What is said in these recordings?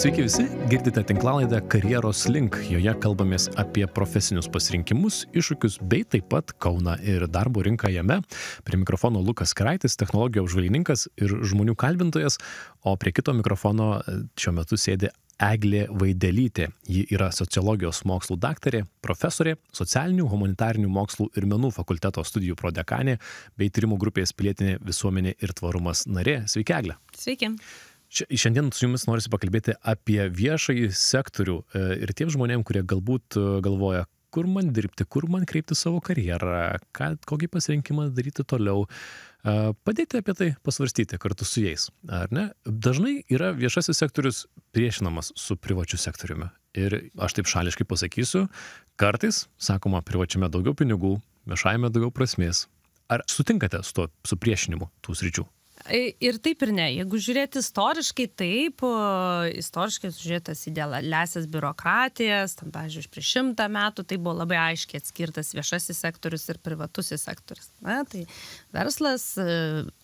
Sveiki visi, girdite tinklalaidę Karjeros link. Joje kalbamės apie profesinius pasirinkimus, iššūkius bei taip pat Kauną ir darbo rinką jame. Prie mikrofono Lukas Keraitis, technologijų apžvalgininkas ir žmonių kalbintojas, o prie kito mikrofono šiuo metu sėdi Eglė Vaidelytė. Ji yra sociologijos mokslų daktarė, profesorė, socialinių, humanitarinių mokslų ir menų fakulteto studijų prodekanė bei tyrimų grupės pilietinė visuomenė ir tvarumas narė. Sveiki, Eglė. Sveiki. Šiandien su jumis norisi pakalbėti apie viešąjį sektorių ir tiem žmonėm, kurie galbūt galvoja, kur man dirbti, kur man kreipti savo karjerą, kokį pasirinkimą daryti toliau. Padėti apie tai pasvarstyti kartu su jais, ar ne? Dažnai yra viešasis sektorius priešinamas su privačiu sektoriumi. Ir aš taip šališkai pasakysiu, kartais, sakoma, privačiame daugiau pinigų, viešajame daugiau prasmės. Ar sutinkate su tuo supriešinimu tų sričių? Ir taip ir ne. Jeigu žiūrėti istoriškai, taip, istoriškai žiūrėtas idealiasias biurokratijas, tam, pavyzdžiui, prieš 100 metų, tai buvo labai aiškiai atskirtas viešasis sektorius ir privatusis sektorius. Na, tai verslas,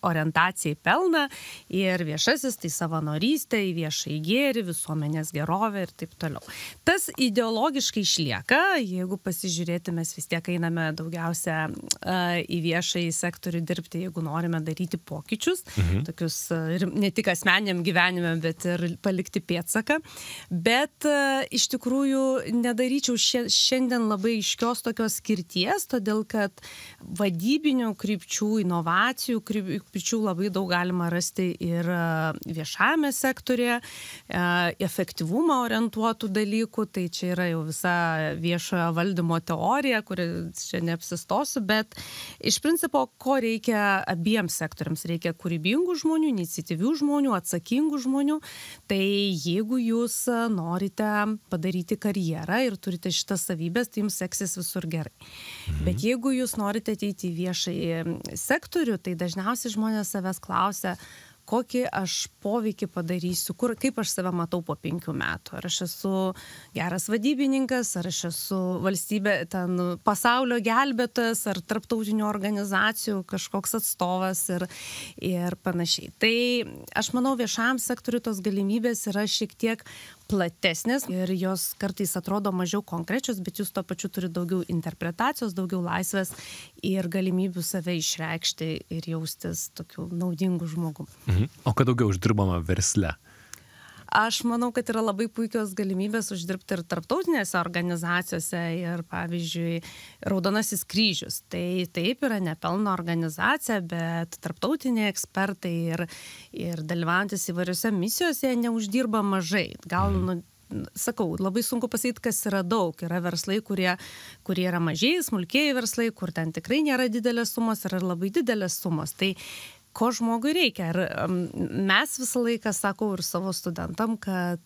orientacija į pelną ir viešasis, tai savanorystė, į viešąjį gėrį, visuomenės gerovę ir taip toliau. Tas ideologiškai išlieka, jeigu pasižiūrėti, mes vis tiek einame daugiausia į viešąjį sektorių dirbti, jeigu norime daryti pokyčius. Tokius ne tik asmeniniam gyvenime, bet ir palikti pėdsaką. Bet iš tikrųjų nedaryčiau šiandien labai aiškios tokios skirties, todėl kad vadybinių krypčių, inovacijų krypčių labai daug galima rasti ir viešajame sektorėje, efektyvumą orientuotų dalykų, tai čia yra jau visa viešojo valdymo teorija, kuri čia neapsistosiu, bet iš principo, ko reikia abiems sektoriams? Reikia kūrybingų žmonių, iniciatyvių žmonių, atsakingų žmonių. Tai jeigu jūs norite padaryti karjerą ir turite šitas savybės, tai jums seksis visur gerai. Bet jeigu jūs norite ateiti į viešąjį sektorių, tai dažniausiai žmonės savęs klausia, kokį aš poveikį padarysiu, kaip aš save matau po 5 metų. Ar aš esu geras vadybininkas, ar aš esu pasaulio gelbėtojas, ar tarptautinių organizacijų kažkoks atstovas ir panašiai. Tai aš manau, viešajam sektoriui tos galimybės yra šiek tiek platesnės ir jos kartais atrodo mažiau konkrečios, bet jūs tuo pačiu turi daugiau interpretacijos, daugiau laisvės ir galimybių save išreikšti ir jaustis tokiu naudingu žmogum. O kad daugiau uždirbama versle? Aš manau, kad yra labai puikios galimybės uždirbti ir tarptautinėse organizacijose ir, pavyzdžiui, Raudonasis kryžius. Tai taip yra nepelno organizacija, bet tarptautiniai ekspertai ir dalyvaujantis įvairiose misijose neuždirba mažai. Sakau, labai sunku pasakyti, kas yra daug. Yra verslai, kurie yra mažieji, smulkieji verslai, kur ten tikrai nėra didelės sumos, yra labai didelės sumos. Tai ko žmogui reikia. Ir mes visą laiką sakau ir savo studentam, kad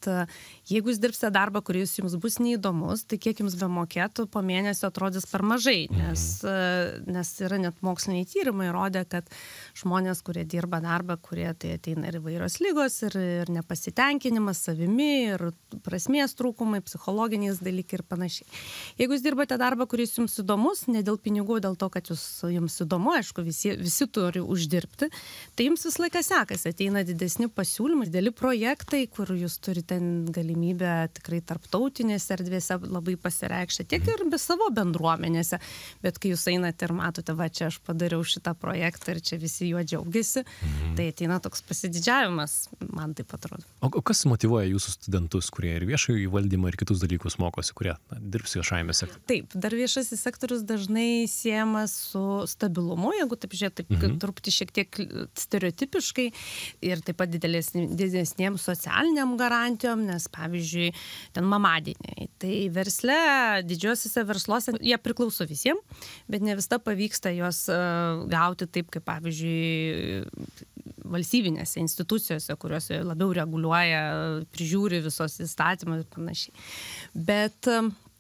jeigu jūs dirbsite darbą, kuris jums bus neįdomus, tai kiek jums be mokėtų, po mėnesio atrodys per mažai, nes yra net moksliniai tyrimai rodė, kad žmonės, kurie dirba darbą, kurie tai ateina ir įvairios ligos, ir nepasitenkinimas savimi, ir prasmės trūkumai, psichologiniais dalykai ir panašiai. Jeigu jūs dirbate darbą, kuris jums įdomus, ne dėl pinigų, dėl to, kad jums įdomu, aišku, visi turi uždirbti, tai jums visą laiką sekasi, ateina didesni pasiūlymai, dideli projektai, kur jūs turite galimybę tikrai tarptautinėse erdvėse labai pasireikšti, tiek ir be savo bendruomenėse, bet kai jūs einate ir matote, va čia aš padariau šitą projektą ir čia visi juo džiaugiasi, tai ateina toks pasididžiavimas, man taip atrodo. O kas motyvuoja jūsų studentus, kurie ir viešąjį valdymą ir kitus dalykus mokosi, kurie dirbs viešajame sektoriuje? Taip, dar viešasis sektorius dažnai siejamas su stabilumu, jeigu taip žiūrėti, truputį šiek tiek stereotipiškai ir taip pat didesnėm socialiniam garantijom, nes pavyzdžiui, ten mamadieniai. Tai versle, didžiosiuose versluose, jie priklauso visiems, bet ne visada pavyksta juos gauti taip, kaip pavyzdžiui, valstybinėse institucijose, kuriuose labiau reguliuoja, prižiūri visos įstatymus ir panašiai. Bet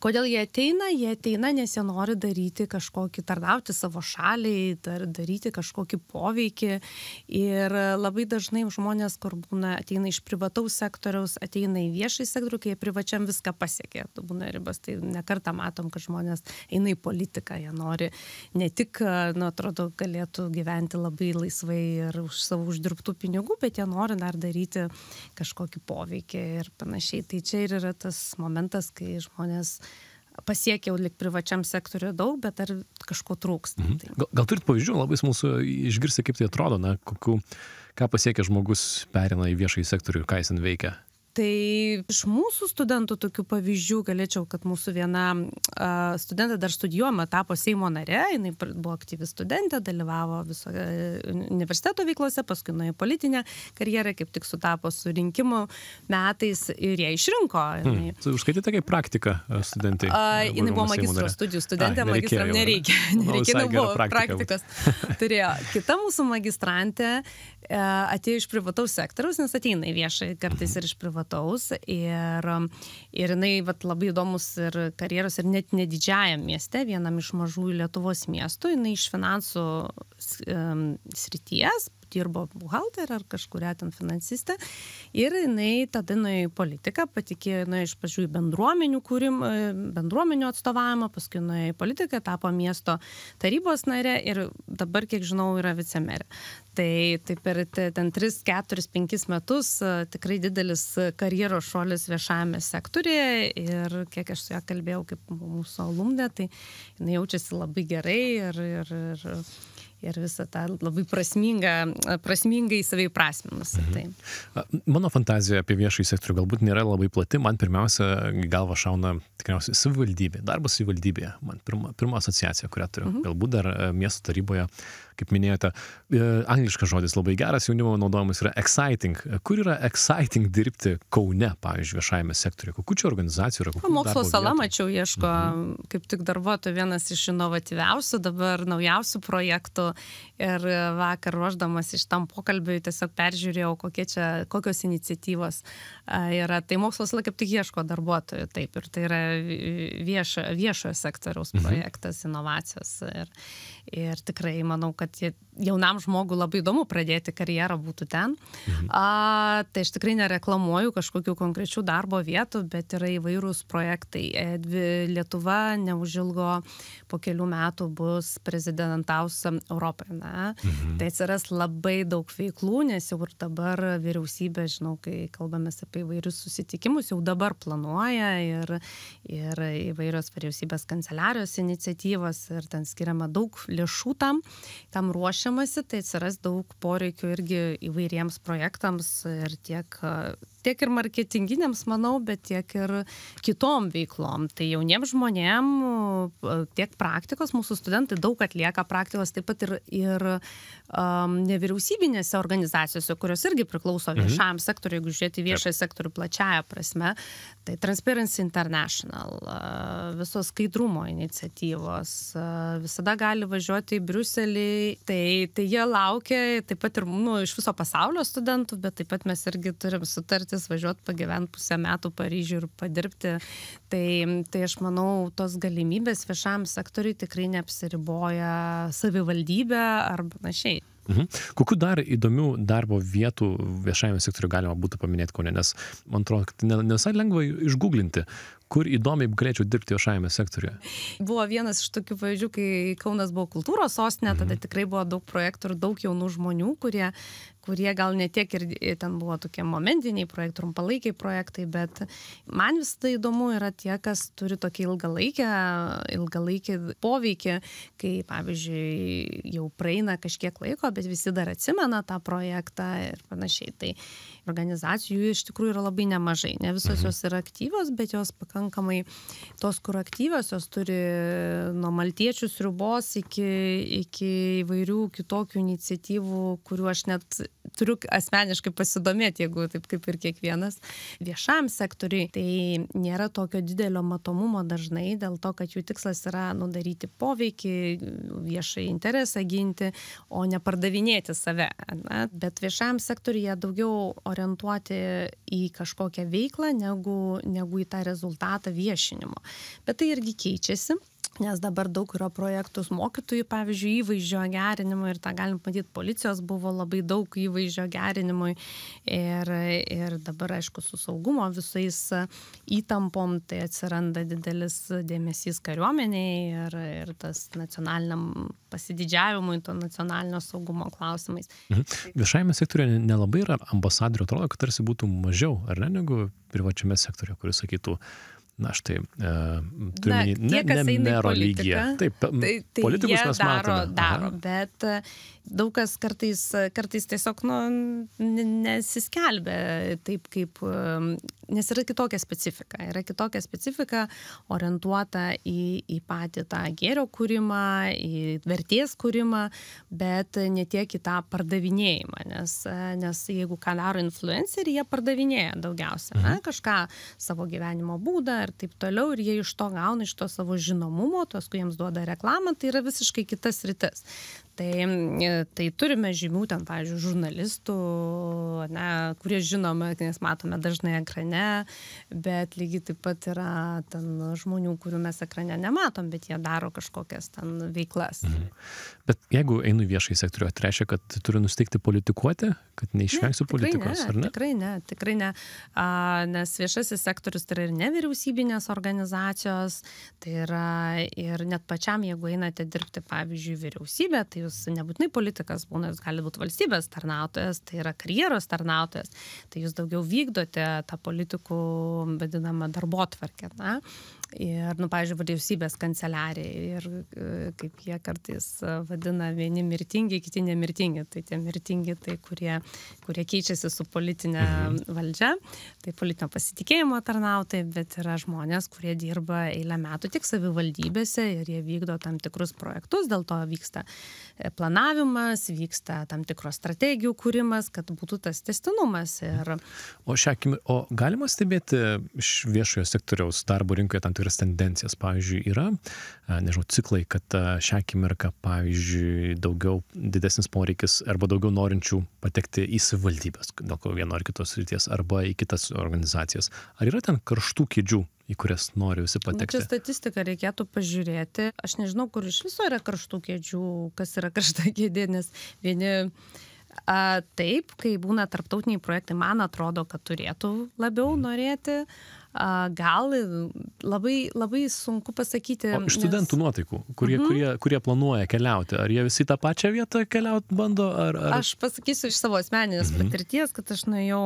Kodėl jie ateina? Jie ateina, nes jie nori daryti kažkokį, tarnauti savo šaliai, daryti kažkokį poveikį. Ir labai dažnai žmonės, kur būna, ateina iš privataus sektoriaus, ateina į viešąjį sektorių, kai jie privačiam viską pasiekė. Būna ribas. Tai nekartą matom, kad žmonės eina į politiką. Jie nori ne tik, atrodo, galėtų gyventi labai laisvai ir už savo uždirbtų pinigų, bet jie nori dar daryti kažkokį poveikį ir panašiai. Tai čia ir yra tas momentas, kai žmonės pasiekia jau lik privačiam sektoriu daug, bet ar kažko trūksta. Gal turit pavyzdžių, labai smalsu išgirsti, kaip tai atrodo, ką pasiekia žmogus, perina į viešąjį sektorių ir ką jis ten veikia? Tai iš mūsų studentų tokių pavyzdžių galėčiau, kad mūsų viena studentė dar studijuojama, tapo Seimo nare, jinai buvo aktyvi studentė, dalyvavo viso universiteto veiklose, paskui nuėjo politinę karjerą, kaip tik sutapo su rinkimų metais ir ją išrinko. Užskaitėte kaip praktika studentai? Jinai buvo magistro studijų studentė, magistram nereikia, buvo praktikos. Turėjo. Kita mūsų magistrantė atėjo iš privataus sektoriaus, nes ateina į viešą kartais ir iš privataus. Ir jinai labai įdomus ir karjeros ir net nedidžiajam mieste, vienam iš mažųjų Lietuvos miestų, jinai iš finansų srities, dirbo buhalterė ar kažkuria ten finansistė. Ir jinai tada nuėjo į politiką, patikėjo iš pradžių į bendruomenių atstovavimą, paskui nuėjo į politiką, tapo miesto tarybos narė ir dabar, kiek žinau, yra vicemerė. Tai per ten 3, 4, 5 metus tikrai didelis karjeros šuolis viešajame sektoriuje ir kiek aš su ją kalbėjau kaip mūsų alumnė, tai jinai jaučiasi labai gerai ir visą tą labai prasmingai savai prasminusi. Mano fantazija apie viešąjį sektorių galbūt nėra labai plati. Man pirmiausia galva šauna tikriausiai savivaldybė, darbas savivaldybėje. Man pirma asociacija, kurią turiu. Galbūt dar miesto taryboje, kaip minėjote, angliškas žodis labai geras, jaunimo naudojimas yra exciting. Kur yra exciting dirbti Kaune, pavyzdžiui, viešajame sektoriuje? Kokių čia organizacijų yra? Mokslo sala, mačiau, ieško kaip tik darbuotojų, vienas iš inovatyviausių, dabar naujausių projektų. Ir vakar ruošdamas iš tam pokalbiui tiesiog peržiūrėjau, kokios iniciatyvos yra. Tai mokslo sala kaip tik ieško darbuotojų, taip. Ir tai yra viešojo sektoriaus projektas, inovacijos. Ir tikrai manau, kad jaunam žmogui labai įdomu pradėti karjerą būtų ten. Tai aš tikrai nereklamuoju kažkokių konkrečių darbo vietų, bet yra įvairūs projektai. Lietuva neužilgo po kelių metų bus prezidentaus Europoje. Tai atsiras labai daug veiklų, nes jau ir dabar vyriausybė, žinau, kai kalbamės apie įvairius susitikimus, jau dabar planuoja ir įvairios vyriausybės kanceliarijos iniciatyvos ir ten skiriama daug lėšų tam ruošiamasi, tai atsiras daug poreikių irgi įvairiems projektams ir tiek ir marketinginiams, manau, bet tiek ir kitom veiklom. Tai jauniems žmonėm tiek praktikos, mūsų studentai daug atlieka praktikos, taip pat ir nevyriausybinėse organizacijose, kurios irgi priklauso viešajam sektoriui, jeigu žiūrėti viešąjį sektorių plačiaja prasme, tai Transparency International, visos skaidrumo iniciatyvos, visada gali važiuoti į Briuselį, tai jie laukia taip pat ir iš viso pasaulio studentų, bet taip pat mes irgi turim sutartis važiuoti pagyventi pusę metų Paryžių ir padirbti. Tai aš manau, tos galimybės viešam sektoriui tikrai neapsiriboja savivaldybė ar panašiai. Kokių dar įdomių darbo vietų viešajame sektoriu galima būtų paminėti Kaune, nes man atrodo, kad nesai lengva išgooglinti, kur įdomiai galėčiau dirbti viešajame sektoriuje. Buvo vienas iš tokių pavyzdžių, kai Kaunas buvo kultūros sostinė, tada tikrai buvo daug projektų ir daug jaunų žmonių, kurie gal ne tiek ir ten buvo tokie momentiniai projektai, trumpalaikiai projektai, bet man vis tai įdomu yra tie, kas turi tokį ilgalaikį poveikį, kai, pavyzdžiui, jau praeina kažkiek laiko, bet visi dar atsimena tą projektą ir panašiai. Tai organizacijų iš tikrųjų yra labai nemažai. Ne visos jos yra aktyvios, bet jos pakankamai tos, kur aktyvios, jos turi nuo maltiečių sriubos iki įvairių kitokių iniciatyvų, kuriuo aš net turiu asmeniškai pasidomėti, jeigu taip kaip ir kiekvienas. Viešam sektoriui tai nėra tokio didelio matomumo dažnai, dėl to, kad jų tikslas yra daryti poveikį, viešai interesą ginti, o ne pardavinėti save. Bet viešam sektoriuje daugiau orientuoti į kažkokią veiklą, negu į tą rezultatą ratą viešinimo. Bet tai irgi keičiasi. Nes dabar daug yra projektų mokytojų, pavyzdžiui, įvaizdžio gerinimui ir tą galim matyti, policijos buvo labai daug įvaizdžio gerinimui ir dabar, aišku, su saugumo visais įtampom, tai atsiranda didelis dėmesys kariuomeniai ir tas nacionaliniam pasididžiavimui, to nacionalinio saugumo klausimais. Viešajame sektoriuje nelabai yra ambasadorių, atrodo, kad tarsi būtų mažiau, ar ne, negu privačiame sektoriuje, kuris sakytų, na štai, turime ne mero lygyje. Taip, politikus mes daro, bet daug kas kartais tiesiog nesiskelbia taip, kaip, nes yra kitokia specifika. Yra kitokia specifika orientuota į patį tą gėrio kūrimą, į vertės kūrimą, bet ne tiek į tą pardavinėjimą, nes jeigu ką daro influenceriai, jie pardavinėja daugiausia, kažką savo gyvenimo būdą ir taip toliau, ir jie iš to gauna, iš to savo žinomumo, tos, kai jiems duoda reklamą, tai yra visiškai kitas rytis. Tai turime žymių ten, pavyzdžiui, žurnalistų, kurie žinome, nes matome dažnai ekrane, bet lygiai taip pat yra ten žmonių, kurių mes ekrane nematom, bet jie daro kažkokias ten veiklas. Bet jeigu einu viešai sektorių, tai reiškia, kad turiu nusteikti politikuoti, kad neišvengsiu politikos, ar ne? Tikrai ne. Nes viešasis sektorius tai yra ir nevyriausybinės organizacijos, tai yra ir net pačiam, jeigu einate dirbti, pavyzdžiui, vyriausybę, tai jūs nebūtinai politikas būna, jūs gali būti valstybės tarnautojas, tai yra karjeros tarnautojas, tai jūs daugiau vykdote tą politikų vadinamą darbotvarkę, ir, pavyzdžiui, vyriausybės kanceliarija ir kaip jie kartais vadina, vieni mirtingi, kiti nemirtingi, tai tie mirtingi, tai kurie keičiasi su politinė valdžia, tai politinio pasitikėjimo tarnautojai, bet yra žmonės, kurie dirba eilę metų tik savivaldybėse ir jie vykdo tam tikrus projektus, dėl to vyksta planavimas, vyksta tam tikros strategijų kūrimas, kad būtų tas tęstinumas. O galima stebėti iš viešojo sektoriaus darbo rinkoje tam tikras tendencijas? Pavyzdžiui, yra, nežinau, ciklai, kad šią akimirką, pavyzdžiui, didesnis poreikis arba daugiau norinčių patekti į savivaldybės, dėl ko vieno ar kitos srities, arba į kitas organizacijas. Ar yra ten karštų kėdžių, į kurias nori visi patekti? Čia statistiką reikėtų pažiūrėti. Aš nežinau, kur iš viso yra karštų kėdžių, kas yra karšta kėdė, nes vieni taip, kai būna tarptautiniai projektai, man atrodo, kad turėtų labiau norėti. Gal labai sunku pasakyti. O iš studentų nuotaikų, kurie planuoja keliauti, ar jie visi tą pačią vietą keliauti bando? Aš pasakysiu iš savo asmeninės patirties, kad aš nuėjau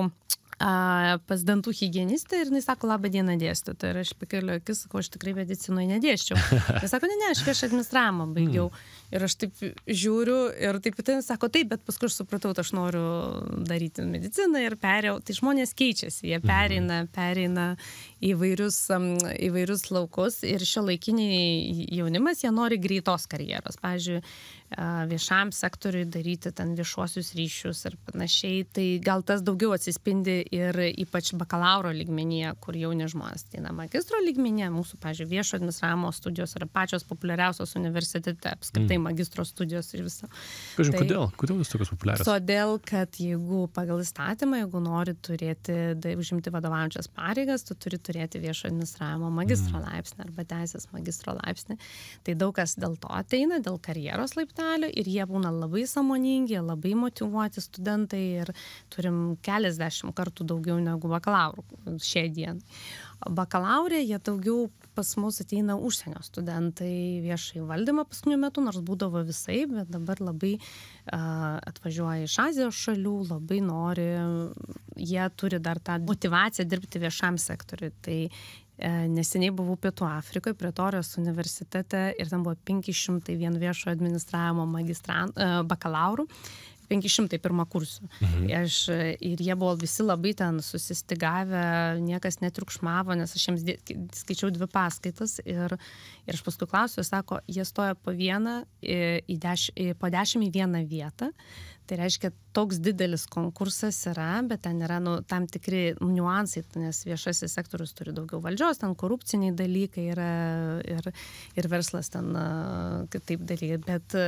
pas dantų higienistę ir jis sako, labą dieną dėstytoja. Ir aš pakeliu akis, sakau, aš tikrai medicinoje nedėsčiau. Jis sako, ne, aš viešą administravimą baigiau. Ir aš taip žiūriu ir taip tai sako, taip, bet paskui aš supratau, aš noriu daryti mediciną ir perėjau. Tai žmonės keičiasi, jie pereina įvairius laukus ir šiuolaikiniai jaunimas, jie nori greitos karjeros. Pavyzdžiui, viešam sektoriui daryti ten viešuosius ryšius ir panašiai, tai gal tas daugiau atsispindi ir ypač bakalauro lygmenyje, kur jauni žmonės. Tai magistro lygmenyje, mūsų, pavyzdžiui, viešo administravimo studijos yra pačios populiariausios universitete, apskritai magistro studijos ir viso. Kažin, kodėl jūs tokios populiarios? Todėl, kad jeigu pagal įstatymą, jeigu nori užimti vadovaujančias pareigas, tu turi turėti viešo administravimo magistro laipsnį arba teisės magistro laipsnį. Tai daug kas dėl to ateina, dėl karjeros laiptelio ir jie būna labai sąmoningi, labai motyvuoti studentai ir turim keliasdešimt kartų daugiau negu bakalaurų šiai dienai. Bakalaurė, jie daugiau pas mus ateina užsienio studentai viešai valdymą paskutiniu metu, nors būdavo visai, bet dabar labai atvažiuoja iš Azijos šalių, labai nori, jie turi dar tą motyvaciją dirbti viešam sektoriui. Tai neseniai buvau Pietų Afrikoje, Pretorijos universitete ir ten buvo 501 viešo administravimo bakalaurų. 501 kursų. Ir jie buvo visi labai ten susistigavę, niekas netriukšmavo, nes aš jiems skaičiau 2 paskaitas ir aš paskui klausiu, sako, jie stoja po 10 į vieną vietą. Tai reiškia, toks didelis konkursas yra, bet ten yra tam tikri niuansai, nes viešasis sektorius turi daugiau valdžios, ten korupciniai dalykai yra ir verslas ten kitaip dalykai, bet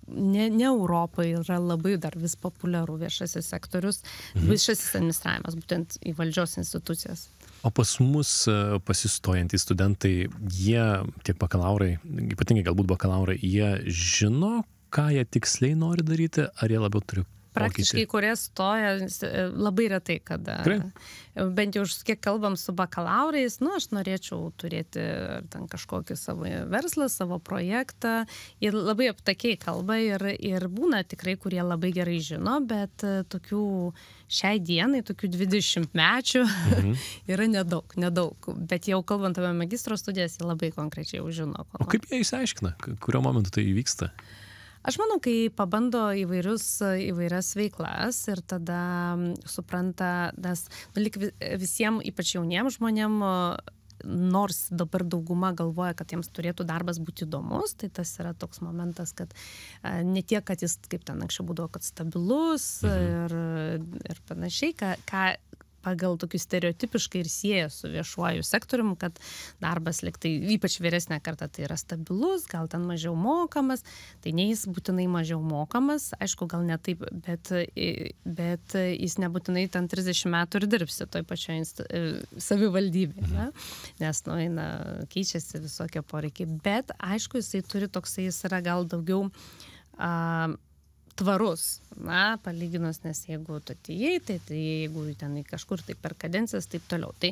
ne Europoje yra labai dar vis populiaru viešasis sektorius, viešasis administravimas, būtent į valdžios institucijas. O pas mus pasistojantys studentai, jie, tiek bakalaurai, ypatingai galbūt bakalaurai, jie žino, ką jie tiksliai nori daryti, ar jie labiau turi Praktiškai, kurie stoja, labai retai, kada. Bent jau kiek kalbam su bakalaurais, aš norėčiau turėti ten kažkokį savo verslą, savo projektą. Jie labai aptakiai kalba ir būna tikrai, kurie labai gerai žino, bet tokių šiai dienai, tokių 20-mečių yra nedaug. Bet jau kalbant apie magistro studijas, jie labai konkrečiai jau žino. O kaip jie išsiaiškina, kuriuo momentu tai įvyksta? Aš manau, kai pabando įvairias veiklas ir tada supranta, nes visiems, ypač jauniems žmonėm, nors dabar dauguma galvoja, kad jiems turėtų darbas būti įdomus, tai tas yra toks momentas, kad ne tiek, kad jis, kaip ten anksčiau būdavo, kad stabilus ir panašiai, ką pagal tokius stereotipiškai ir sieja su viešuoju sektoriumi, kad darbas liktai, ypač vyresnė karta, tai yra stabilus, gal ten mažiau mokamas, tai ne jis būtinai mažiau mokamas, aišku, gal ne taip, bet jis nebūtinai ten 30 metų ir dirbsi toj pačioje savivaldybėje, nes, keičiasi visokie poreikiai, bet aišku, jisai turi toksai, jis yra gal daugiau tvarus, palyginus, nes jeigu tu atėjai, tai jeigu ten kažkur tai per kadencijas, taip toliau. Tai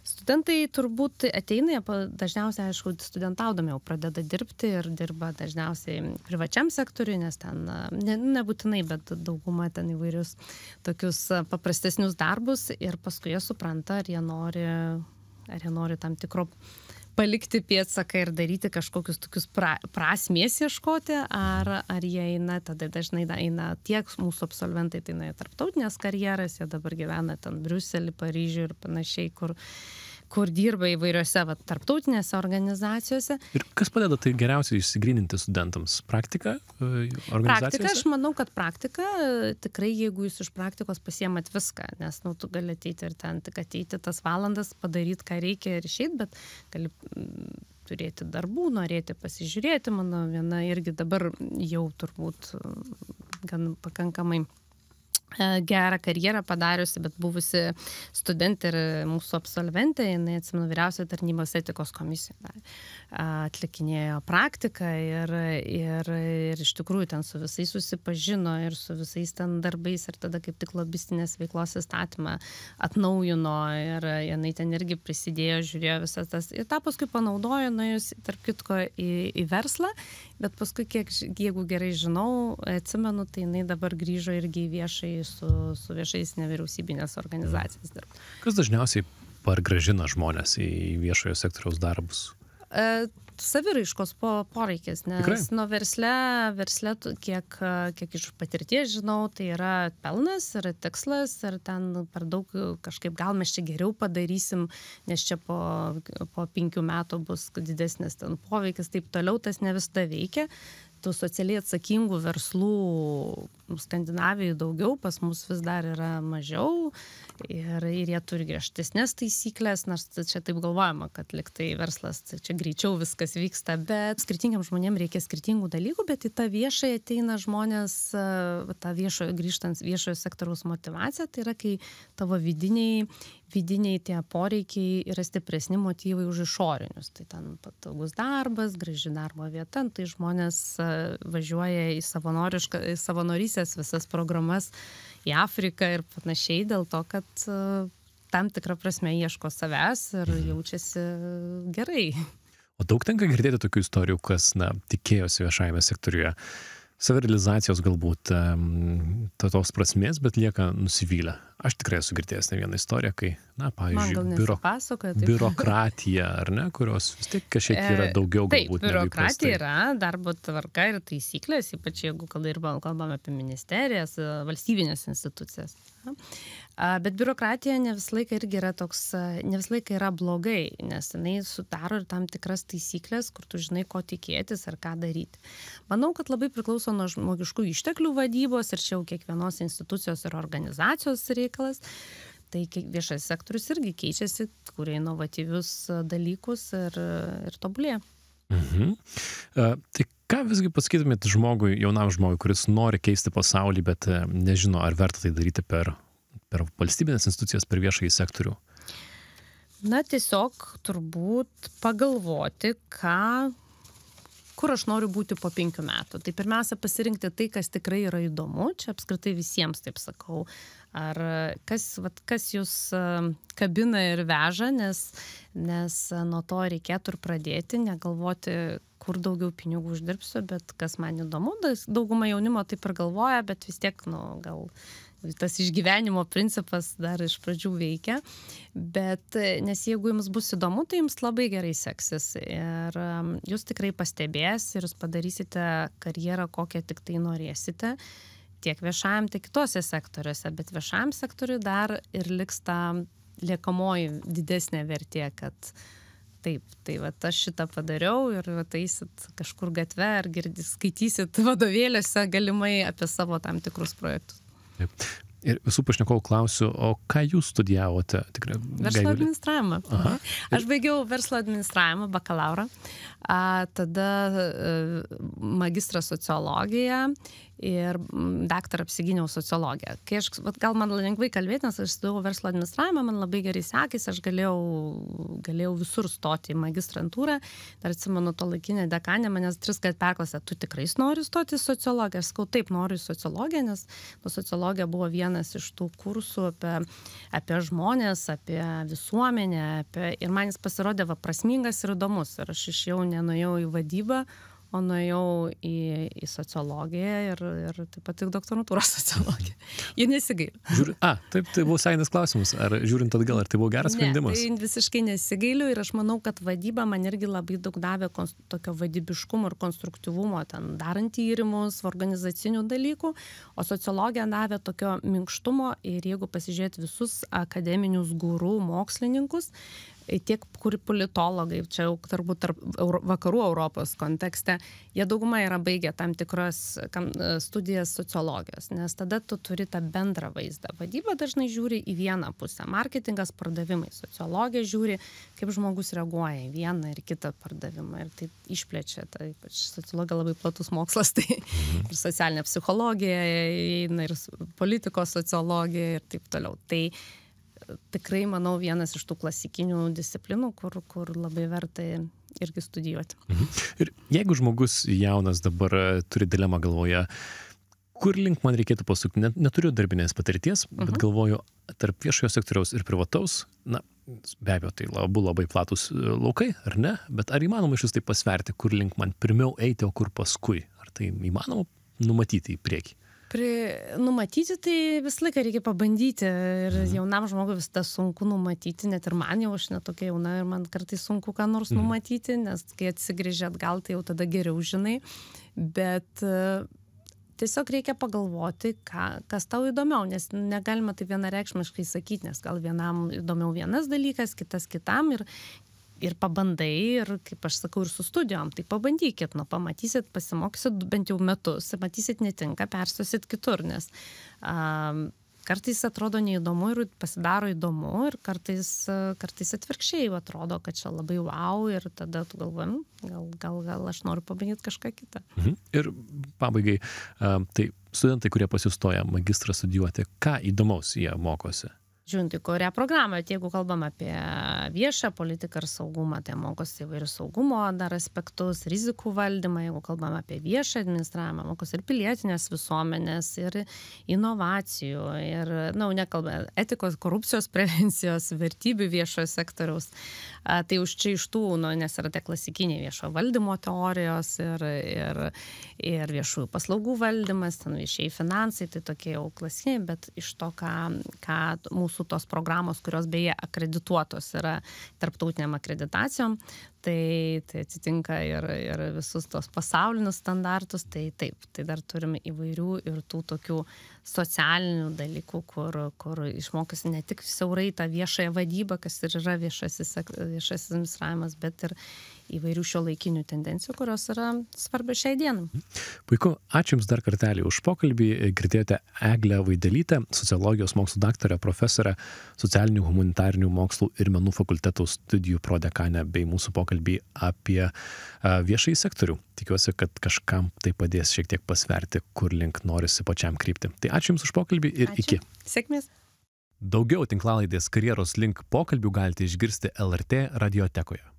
studentai turbūt ateina, dažniausiai, aišku, studentaudami jau pradeda dirbti ir dirba dažniausiai privačiam sektoriui, nes ten, nebūtinai, bet dauguma ten įvairius tokius paprastesnius darbus ir paskui jie supranta, ar jie nori tam tikro palikti pėdsaką ir daryti kažkokius tokius prasmės ieškoti, ar jie eina, tada dažnai eina tiek mūsų absolventai, tai eina tarptautinės karjeras, jie dabar gyvena ten Briuselį, Paryžių ir panašiai, kur dirba įvairiose tarptautinėse organizacijose. Ir kas padeda tai geriausiai išsigryninti studentams? Praktika organizacijose? Praktika, aš manau, kad praktika, tikrai jeigu jūs iš praktikos pasiemat viską, nes tu gali ateiti ir ten tik ateiti tas valandas, padaryti, ką reikia ir išeiti, bet gali turėti darbų, norėti pasižiūrėti. Mano viena irgi dabar jau turbūt gan pakankamai gerą karjerą padariusi, bet buvusi studentė ir mūsų absolventė, jinai, atsimenu, vyriausiojo tarnybos etikos komisijoje atlikinėjo praktiką ir iš tikrųjų ten su visais susipažino ir su visais ten darbais ir tada kaip tik lobistinės veiklos įstatymą atnaujino ir jinai ten irgi prisidėjo, žiūrėjo visas tas ir tą paskui panaudojo, nuėjus tarp kitko į verslą, bet paskui, jeigu gerai žinau, atsimenu, tai jinai dabar grįžo irgi į viešai su viešais nevyriausybinės organizacijas dirbti. Kas dažniausiai pargrąžina žmonės į viešojo sektoriaus darbus? Saviraiškos poreikis, nes nuo versle, kiek iš patirties žinau, tai yra pelnas, yra tikslas ir ten per daug kažkaip gal mes čia geriau padarysim, nes čia po 5 metų bus didesnis ten poveikis, taip toliau, tas ne visada veikia. Tų socialiai atsakingų verslų Skandinavijoje daugiau, pas mus vis dar yra mažiau ir jie turi griežtesnės taisyklės, nors čia taip galvojama, kad liktai verslas, čia greičiau viskas vyksta, bet skirtingiam žmonėm reikia skirtingų dalykų, bet į tą viešąją ateina žmonės, grįžtant viešojo sektoriaus motyvacija, tai yra, kai tavo vidiniai tie poreikiai yra stipresni motyvai už išorinius. Tai ten patogus darbas, graži darbo vieta, tai žmonės važiuoja į savanorystės visas programas į Afriką ir panašiai dėl to, kad tam tikrą prasme ieško savęs ir jaučiasi gerai. O daug tenka girdėti tokių istorijų, kas tikėjosi viešajame sektoriuje savirealizacijos galbūt tos prasmės, bet lieka nusivylę. Aš tikrai esu girdėjęs ne vieną istoriją, kai, pavyzdžiui, biurokratija, ar ne, kurios vis tiek kažkiek yra daugiau galbūt. Taip, biurokratija yra, darbo tvarka ir taisyklės, ypač jeigu kalbame apie ministerijas, valstybinės institucijas. Bet biurokratija ne visą laiką irgi yra ne visą laiką yra blogai, nes jinai sudaro ir tam tikras taisyklės, kur tu žinai, ko tikėtis ar ką daryti. Manau, kad labai priklauso nuo žmogiškų išteklių vadybos ir čia jau kiekvienos institucijos ir organizacijos reikalas. Tai viešas sektorius irgi keičiasi, kuria inovatyvius dalykus ir tobulėja. Tai ką visgi pasakytumėt jaunam žmogui, kuris nori keisti pasaulį, bet nežino, ar verta tai daryti per valstybinės institucijas, per viešąjį sektorių? Na, tiesiog turbūt pagalvoti, kur aš noriu būti po 5 metų. Tai pirmiausia, pasirinkti tai, kas tikrai yra įdomu. Čia apskritai visiems taip sakau. Ar kas jūs kabina ir veža, nes nuo to reikėtų ir pradėti, negalvoti, kur daugiau pinigų uždirbsiu, bet kas man įdomu. Dauguma jaunimo taip ir galvoja, bet vis tiek, gal tas išgyvenimo principas dar iš pradžių veikia. Bet, nes jeigu jums bus įdomu, tai jums labai gerai seksis. Ir jūs tikrai pastebės ir jūs padarysite karjerą, kokią tik tai norėsite. Tiek viešajam, tiek kitose sektoriuose. Bet viešajam sektoriui dar ir liks ta liekamoji didesnė vertė, kad taip, tai aš šitą padariau ir eisit kažkur gatve ar skaitysit vadovėliuose galimai apie savo tam tikrus projektus. Taip. Ir visų pašnekovų klausiu, o ką jūs studijavote? Tikrai, verslo administravimą. Aha. Aš baigiau verslo administravimą, bakalaurą, tada magistrą sociologiją ir daktarą apsigyniau sociologiją. Kai gal man lengvai kalbėti, nes aš studijavau verslo administravimą, man labai gerai sekėsi, aš galėjau visur stoti į magistrantūrą. Dar atsimenu, to laikinė dekanė manęs 3 kart perklausė, tu tikrai nori stoti į sociologiją? Aš sakau, taip, noriu į sociologiją, nes sociologija buvo vienas iš tų kursų apie žmonės, apie visuomenę, ir man jis pasirodė prasmingas ir įdomus. Ir aš išėjau, nenuėjau į vadybą, o nuėjau į sociologiją ir taip pat tik doktorantūros sociologiją. Ir nesigailiu. Taip, tai buvo sainas klausimas. Ar žiūrint atgal, ar tai buvo geras sprendimas? Ne, tai visiškai nesigailiu ir aš manau, kad vadyba man irgi labai daug davė tokio vadybiškumo ir konstruktyvumo, ten darant tyrimus, organizacinių dalykų, o sociologija davė tokio minkštumo ir jeigu pasižiūrėt visus akademinius gurų, mokslininkus, tiek kur politologai, čia jau turbūt tarp vakarų Europos kontekste, jie dauguma yra baigę tam tikras studijas sociologijos, nes tada tu turi tą bendrą vaizdą. Vadyba dažnai žiūri į vieną pusę, marketingas, pardavimai, sociologija žiūri, kaip žmogus reaguoja į vieną ir kitą pardavimą ir tai išplečia, tai ypač sociologija labai platus mokslas, tai ir socialinė psichologija, ir politikos sociologija ir taip toliau. Tai tikrai, manau, vienas iš tų klasikinių disciplinų, kur labai verta irgi studijuoti. Ir jeigu žmogus jaunas dabar turi dilemą galvoje, kur link man reikėtų pasukti, neturiu darbinės patirties, bet galvoju, tarp viešojo sektoriaus ir privataus, be abejo, tai labai platus laukai, ar ne? Bet ar įmanoma iš vis tai pasverti, kur link man pirmiau eiti, o kur paskui? Ar tai įmanoma numatyti į priekį? Numatyti tai visą laiką reikia pabandyti ir jaunam žmogui visada sunku numatyti, net ir man jau, aš netokia jauna ir man kartais sunku ką nors numatyti, nes kai atsigrįžia atgal, tai jau tada geriau žinai, bet tiesiog reikia pagalvoti, kas tau įdomiau, nes negalima tai vienareikšmiškai sakyti, nes gal vienam įdomiau vienas dalykas, kitas kitam ir pabandai, ir kaip aš sakau, ir su studijom, tai pabandykit, pamatysit, pasimokysit bent jau metus, matysit netinka, perstosit kitur, nes kartais atrodo neįdomu ir pasidaro įdomu, ir kartais atvirkščiai atrodo, kad čia labai wow, ir tada tu galvoji, gal aš noriu pabandyti kažką kitą. Ir pabaigai, tai studentai, kurie pasistoja magistrą studijuoti, ką įdomaus jie mokosi? Žiūrint į kurią programą, jeigu kalbam apie viešą politiką ir saugumą, tai mokosi įvairių saugumo dar aspektus, rizikų valdymą, jeigu kalbam apie viešą administravimą, mokosi ir pilietinės visuomenės, ir inovacijų, ir, nekalbame, etikos, korupcijos prevencijos, vertybių viešojo sektoriaus. Tai už čia iš tų, nes yra tie klasikiniai viešo valdymo teorijos ir viešųjų paslaugų valdymas, ten viešiai finansai, tai tokie jau klasikiniai, bet iš to, ką mūsų tos programos, kurios beje akredituotos yra tarptautiniam akreditacijom, tai atsitinka ir visus tos pasaulinius standartus, tai taip, tai dar turime įvairių ir tų tokių socialinių dalykų, kur išmokysi ne tik siaurai tą viešąją vadybą, kas ir yra viešasis administravimas, bet ir įvairių šiuolaikinių tendencijų, kurios yra svarbios šiai dienai. Puiku, ačiū Jums dar kartelį už pokalbį. Girdėjote Eglę Vaidelytę, sociologijos mokslų daktarę, profesorę, socialinių, humanitarinių mokslų ir menų fakulteto studijų prodekanę bei mūsų pokalbį apie viešąjį sektorių. Tikiuosi, kad kažkam tai padės šiek tiek pasverti, kur link norisi pačiam krypti. Tai ačiū Jums už pokalbį ir iki. Sėkmės. Daugiau tinklalaidės karjeros link pokalbių galite išgirsti LRT radiotekoje.